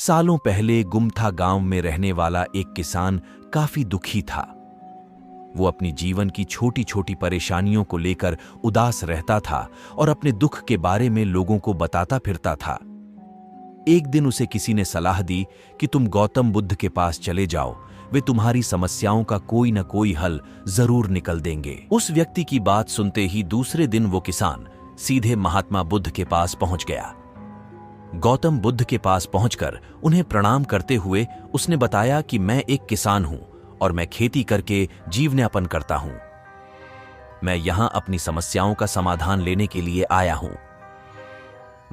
सालों पहले गुमथा गांव में रहने वाला एक किसान काफी दुखी था। वो अपनी जीवन की छोटी छोटी परेशानियों को लेकर उदास रहता था और अपने दुख के बारे में लोगों को बताता फिरता था। एक दिन उसे किसी ने सलाह दी कि तुम गौतम बुद्ध के पास चले जाओ, वे तुम्हारी समस्याओं का कोई न कोई हल जरूर निकल देंगे। उस व्यक्ति की बात सुनते ही दूसरे दिन वो किसान सीधे महात्मा बुद्ध के पास पहुंच गया। गौतम बुद्ध के पास पहुंचकर उन्हें प्रणाम करते हुए उसने बताया कि मैं एक किसान हूं और मैं खेती करके जीवनयापन करता हूं। मैं यहां अपनी समस्याओं का समाधान लेने के लिए आया हूं।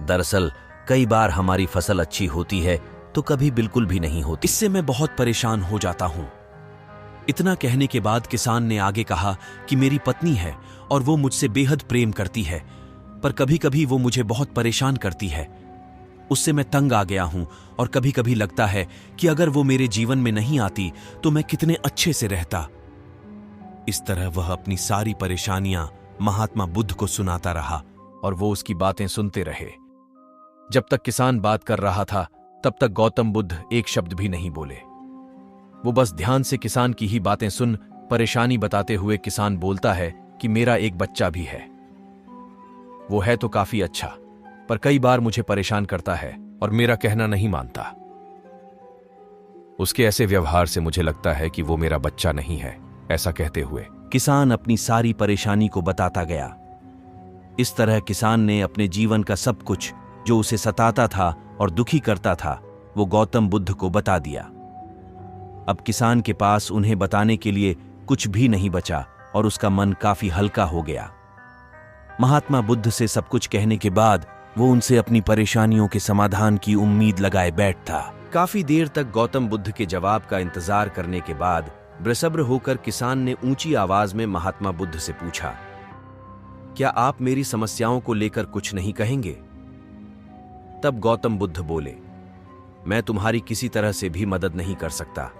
दरअसल कई बार हमारी फसल अच्छी होती है तो कभी बिल्कुल भी नहीं होती। इससे मैं बहुत परेशान हो जाता हूं। इतना कहने के बाद किसान ने आगे कहा कि मेरी पत्नी है और वो मुझसे बेहद प्रेम करती है, पर कभी कभी वो मुझे बहुत परेशान करती है। उससे मैं तंग आ गया हूं और कभी कभी लगता है कि अगर वो मेरे जीवन में नहीं आती तो मैं कितने अच्छे से रहता। इस तरह वह अपनी सारी परेशानियां महात्मा बुद्ध को सुनाता रहा और वो उसकी बातें सुनते रहे। जब तक किसान बात कर रहा था तब तक गौतम बुद्ध एक शब्द भी नहीं बोले। वो बस ध्यान से किसान की ही बातें सुन परेशानी बताते हुए किसान बोलता है कि मेरा एक बच्चा भी है। वो है तो काफी अच्छा, पर कई बार मुझे परेशान करता है और मेरा कहना नहीं मानता। उसके ऐसे व्यवहार से मुझे लगता है कि वो मेरा बच्चा नहीं है। ऐसा कहते हुए किसान अपनी सारी परेशानी को बताता गया। इस तरह किसान ने अपने जीवन का सब कुछ जो उसे सताता था और दुखी करता था वो गौतम बुद्ध को बता दिया। अब किसान के पास उन्हें बताने के लिए कुछ भी नहीं बचा और उसका मन काफी हल्का हो गया। महात्मा बुद्ध से सब कुछ कहने के बाद वो उनसे अपनी परेशानियों के समाधान की उम्मीद लगाए बैठता। काफी देर तक गौतम बुद्ध के जवाब का इंतजार करने के बाद बेसब्र होकर किसान ने ऊंची आवाज में महात्मा बुद्ध से पूछा, क्या आप मेरी समस्याओं को लेकर कुछ नहीं कहेंगे? तब गौतम बुद्ध बोले, मैं तुम्हारी किसी तरह से भी मदद नहीं कर सकता।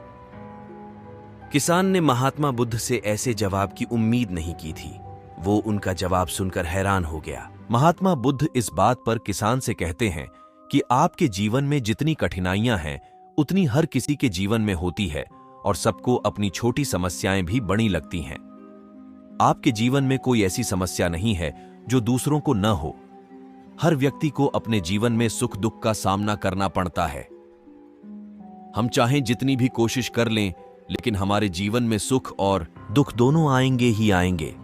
किसान ने महात्मा बुद्ध से ऐसे जवाब की उम्मीद नहीं की थी। वो उनका जवाब सुनकर हैरान हो गया। महात्मा बुद्ध इस बात पर किसान से कहते हैं कि आपके जीवन में जितनी कठिनाइयां हैं उतनी हर किसी के जीवन में होती है और सबको अपनी छोटी समस्याएं भी बड़ी लगती हैं। आपके जीवन में कोई ऐसी समस्या नहीं है जो दूसरों को न हो। हर व्यक्ति को अपने जीवन में सुख दुख का सामना करना पड़ता है। हम चाहें जितनी भी कोशिश कर लें, लेकिन हमारे जीवन में सुख और दुख दोनों आएंगे ही आएंगे।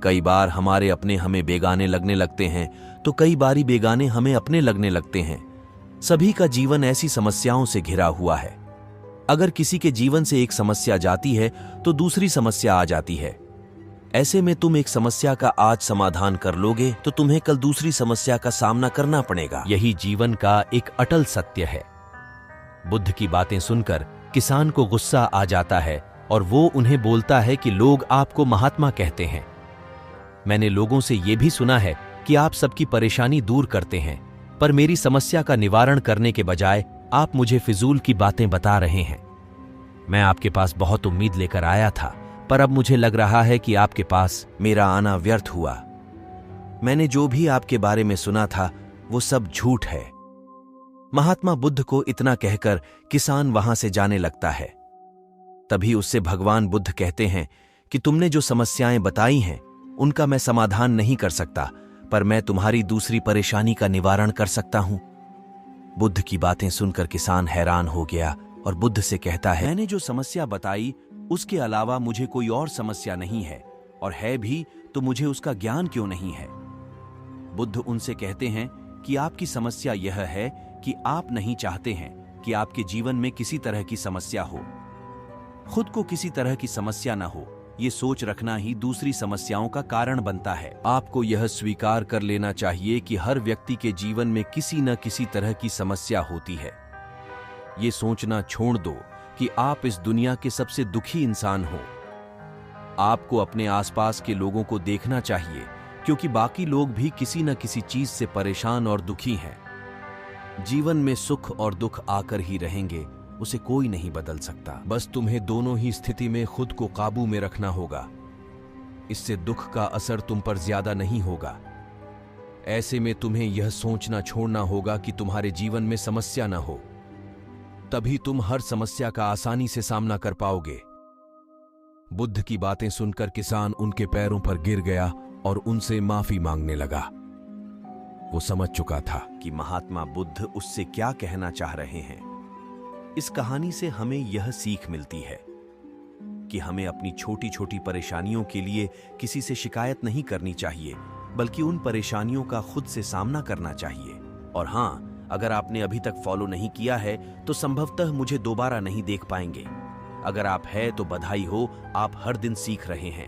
कई बार हमारे अपने हमें बेगाने लगने लगते हैं तो कई बारी बेगाने हमें अपने लगने लगते हैं। सभी का जीवन ऐसी समस्याओं से घिरा हुआ है। अगर किसी के जीवन से एक समस्या जाती है तो दूसरी समस्या आ जाती है। ऐसे में तुम एक समस्या का आज समाधान कर लोगे तो तुम्हें कल दूसरी समस्या का सामना करना पड़ेगा। यही जीवन का एक अटल सत्य है। बुद्ध की बातें सुनकर किसान को गुस्सा आ जाता है और वो उन्हें बोलता है कि लोग आपको महात्मा कहते हैं। मैंने लोगों से ये भी सुना है कि आप सबकी परेशानी दूर करते हैं, पर मेरी समस्या का निवारण करने के बजाय आप मुझे फिजूल की बातें बता रहे हैं। मैं आपके पास बहुत उम्मीद लेकर आया था, पर अब मुझे लग रहा है कि आपके पास मेरा आना व्यर्थ हुआ। मैंने जो भी आपके बारे में सुना था वो सब झूठ है। महात्मा बुद्ध को इतना कहकर किसान वहां से जाने लगता है। तभी उससे भगवान बुद्ध कहते हैं कि तुमने जो समस्याएं बताई हैं उनका मैं समाधान नहीं कर सकता, पर मैं तुम्हारी दूसरी परेशानी का निवारण कर सकता हूं। बुद्ध की बातें सुनकर किसान हैरान हो गया और बुद्ध से कहता है, मैंने जो समस्या बताई उसके अलावा मुझे कोई और समस्या नहीं है, और है भी तो मुझे उसका ज्ञान क्यों नहीं है? बुद्ध उनसे कहते हैं कि आपकी समस्या यह है कि आप नहीं चाहते हैं कि आपके जीवन में किसी तरह की समस्या हो। खुद को किसी तरह की समस्या न हो, ये सोच रखना ही दूसरी समस्याओं का कारण बनता है। आपको यह स्वीकार कर लेना चाहिए कि हर व्यक्ति के जीवन में किसी न किसी तरह की समस्या होती है। ये सोचना छोड़ दो कि आप इस दुनिया के सबसे दुखी इंसान हो। आपको अपने आसपास के लोगों को देखना चाहिए, क्योंकि बाकी लोग भी किसी न किसी चीज से परेशान और दुखी हैं। जीवन में सुख और दुख आकर ही रहेंगे, उसे कोई नहीं बदल सकता। बस तुम्हें दोनों ही स्थिति में खुद को काबू में रखना होगा। इससे दुख का असर तुम पर ज्यादा नहीं होगा। ऐसे में तुम्हें यह सोचना छोड़ना होगा कि तुम्हारे जीवन में समस्या न हो। तभी तुम हर समस्या का आसानी से सामना कर पाओगे। बुद्ध की बातें सुनकर किसान उनके पैरों पर गिर गया और उनसे माफी मांगने लगा। वो समझ चुका था कि महात्मा बुद्ध उससे क्या कहना चाह रहे हैं। इस कहानी से हमें यह सीख मिलती है कि हमें अपनी छोटी छोटी परेशानियों के लिए किसी से शिकायत नहीं करनी चाहिए, बल्कि उन परेशानियों का खुद से सामना करना चाहिए। और हां, अगर आपने अभी तक फॉलो नहीं किया है तो संभवतः मुझे दोबारा नहीं देख पाएंगे। अगर आप है तो बधाई हो, आप हर दिन सीख रहे हैं।